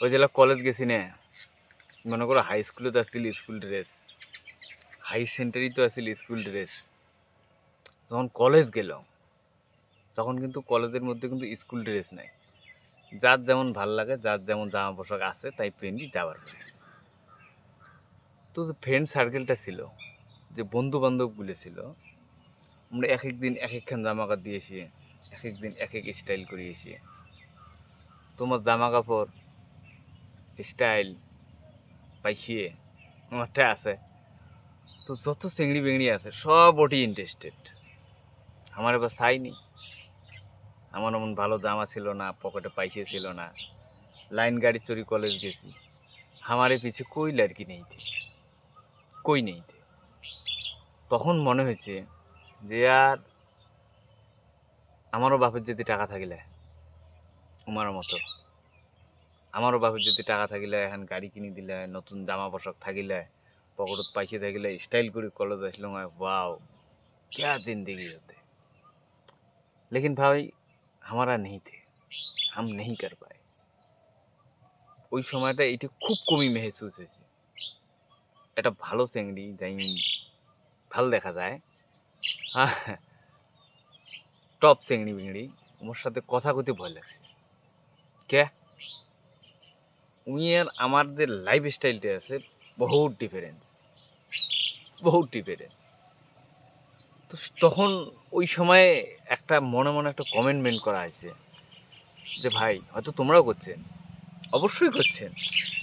ওই জেলা কলেজ গেছি না, মনে করো হাই স্কুলে তো আসছিল স্কুল ড্রেস, হাই সেন্টারই তো আসছিল স্কুল ড্রেস। যখন কলেজ গেল তখন কিন্তু কলেজের মধ্যে কিন্তু স্কুল ড্রেস নাই। যার যেমন ভাল লাগে, যার যেমন জামা পোশাক আছে তাই পেন্ডি যাবার পরে। তো যে ফ্রেন্ড সার্কেলটা ছিল, যে বন্ধু বান্ধবগুলো ছিল, আমরা এক এক দিন এক একখান জামা কাপড় দিয়েছি, এক এক দিন এক এক স্টাইল করিয়েছি। তোমার জামা কাপড় স্টাইল পাইছিয়ে আমারটা আছে। তো যত চিংড়ি বেংড়ি আছে সব ওটি ইন্টারেস্টেড। আমার এবার স্থায়ী নেই, আমার এমন ভালো জামা ছিল না, পকেটে পয়সা ছিল না, লাইন গাড়ি চড়ি কলেজ গেছি। আমারে পিছে কই লড়কি নেই থে, কই নেই থে। তখন মনে হয়েছে যে আর আমারও বাপের যদি টাকা থাকিলে, উমার মতো আমারও বাপের যদি টাকা থাকিলে এখন গাড়ি কিনে দিলে, নতুন জামা পোশাক থাকিলে, পকেটত পয়সা থাকিলে, স্টাইল করে কলেজ আসলো, वाओ क्या जिंदगी होते। लेकिन भाई हमारा नहीं थे, हम नहीं कर पाए। ওই সময়টা এটা খুব কমই মেহসুস হয়েছে। এটা ভালো চেংড়ি যাই ভাল দেখা যায়, হ্যাঁ, টপ চেংড়ি বেংড়ি, ওর সাথে কথা কইতে ভয় লাগছে। কে উই আর আমার যে লাইফ স্টাইলটা আছে বহুত ডিফারেন্স, বহুত ডিফারেন্স। তো তখন ওই সময়ে একটা মনে মনে একটা কমেন্টমেন্ট করা হয়েছে যে ভাই হয়তো তোমরাও করছেন, অবশ্যই করছেন।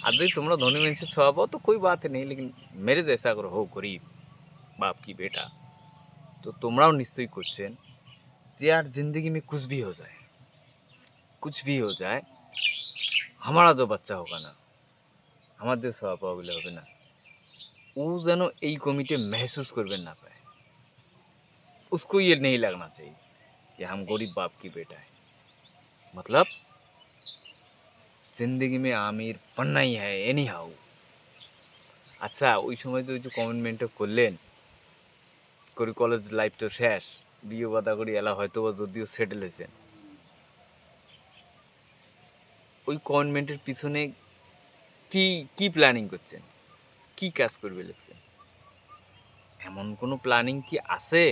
আর যদি তোমরা ধনী মানুষের স্বভাব हो तो कोई बात नहीं, लेकिन मेरे जैसा अगर हो गरीब बाप की बेटा तो তোমরাও নিশ্চয়ই করছেন যে यार जिंदगी में कुछ भी हो जाए, कुछ भी हो जाए, हमारा जो बच्चा होगा ना, আমাদের স্বভাব ওগুলো হবে না। ও যেন এই কমিটি महसूस করবেন না পায়, उसको ये नहीं लगना चाहिए कि हम गरीब बाप की बेटा है। मतलब जिंदगी में आमिर बनना ही है एनी हाउ। আচ্ছা ওই সময় তো ওই যে কমিটমেন্টটা করলেন, করি কলেজ লাইফ তো শেষ, বিয়ে বাদা করি এলা হয়তো বা যদিও সেটেল হয়েছেন, ওই কমিটমেন্টের পিছনে কি কি প্ল্যানিং করছেন, কি কাজ করবে লিখছেন? এমন কোনো প্ল্যানিং কি আছে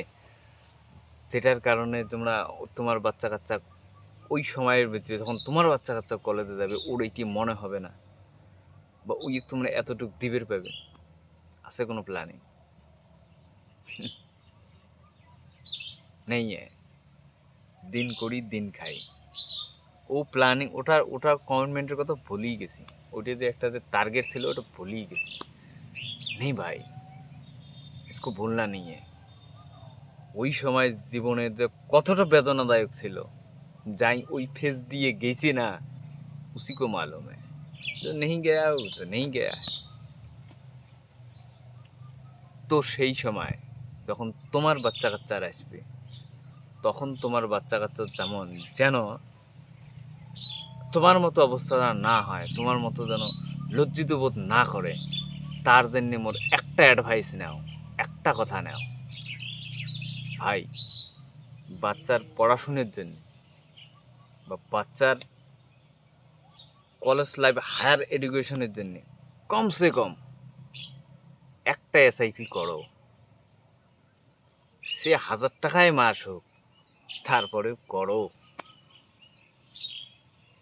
যেটার কারণে তোমরা তোমার বাচ্চা কাচ্চা ওই সময়ের ভিতরে যখন তোমার বাচ্চা কাচ্চা কলেজে যাবে ওর এটি মনে হবে না, বা ওই তোমরা এতটুকু দিবের পাবে? আছে কোনো প্ল্যানিং? নেই। দিন করি দিন খাই, ও প্ল্যানিং ওটার ওটার কমিটমেন্টের কথা ভুলেই গেছি। ওটা যে একটা যে টার্গেট ছিল ওটা ভুলেই গেছি। নেই ভাই, इसको भूलना नहीं है। ওই সময় জীবনে যে কতটা বেদনাদায়ক ছিল, যাই ওই ফেজ দিয়ে গেছি না, उसी को मालूम है। जो नहीं गया वो तो नहीं गया। তো সেই সময় যখন তোমার বাচ্চা কাচ্চারা আসবে, তখন তোমার বাচ্চা কাচ্চা যেমন যেন তোমার মতো অবস্থা না হয়, তোমার মতো যেন লজ্জিত বোধ না করে, তার জন্য মোর একটা অ্যাডভাইস নাও, একটা কথা নাও ভাই। বাচ্চার পড়াশোনার জন্য বা বাচ্চার কলেজ লাইফ হায়ার এডুকেশনের জন্য কমসে কম একটা এসআইপি করো। সে 1000 টাকায় মাস হোক, তারপরে করো।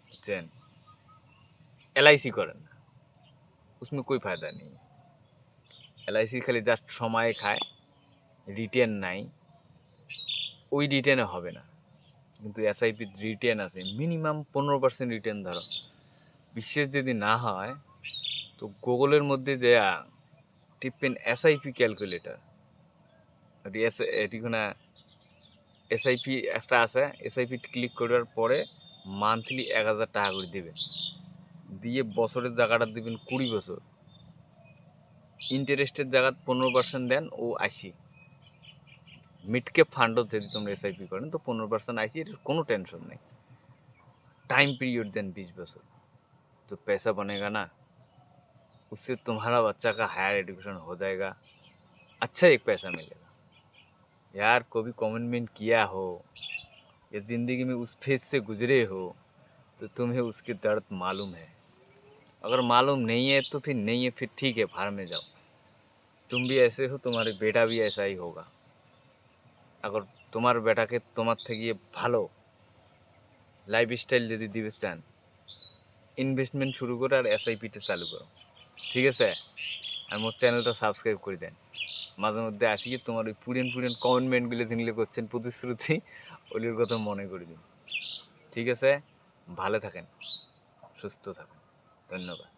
বুঝছেন? एलआईसी করেন না, उसमें कोई फायदा नहीं। एलआईसी খালি জাস্ট সময় খায়, রিটার্ন নাই, ওই রিটার্নে হবে না। কিন্তু এসআইপি রিটার্ন আছে, মিনিমাম 15% রিটার্ন ধরো। বিশ্বাস যদি না হয় তো গুগলের মধ্যে দেয়া টিপেন এসআইপি ক্যালকুলেটর, এটিখানে এসআইপি একটা আছে, এসআইপি ক্লিক করার পরে মান্থলি 1000 টাকা করে দেবেন, দিয়ে বছরের জায়গাটা দিবেন 20 বছর, ইন্টারেস্টের জায়গা 15% দেন ও 80। मिड कैप फंड যদি তোমরা এসআইপি করেন তো 15% আইসি, এর কোনো টেনশন নেই। टाइम पीरियड देन 20 बছর। तो पैसा बनेगा ना, उससे तुम्हारा बच्चा का हायर एजुकेशन हो जाएगा, अच्छा एक पैसा मिलेगा। यार कभी कमिटमेंट किया हो या ज़िंदगी में उस फेज से गुजरे हो तो तुम्हें उसके दर्द मालूम है। अगर मालूम नहीं है तो फिर नहीं है, फिर ठीक है, बाहर में जाओ। तुम भी ऐसे हो, तुम्हारे बेटा भी ऐसा ही होगा। अगर তোমার বেটাকে তোমার থেকে ভালো লাইফস্টাইল যদি দিতে চান, ইনভেস্টমেন্ট শুরু করে আর এসআইপিটা চালু করো, ঠিক আছে? আর মোর চ্যানেলটা সাবস্ক্রাইব করে দেন। মাঝে মধ্যে আসি কি তোমার ওই পুরেন পুরেন কমেন্টগুলো যেগুলো করছেন প্রতিশ্রুতি, ওগুলোর কথা মনে করে দিন, ঠিক আছে? ভালো থাকেন, সুস্থ থাকেন, ধন্যবাদ।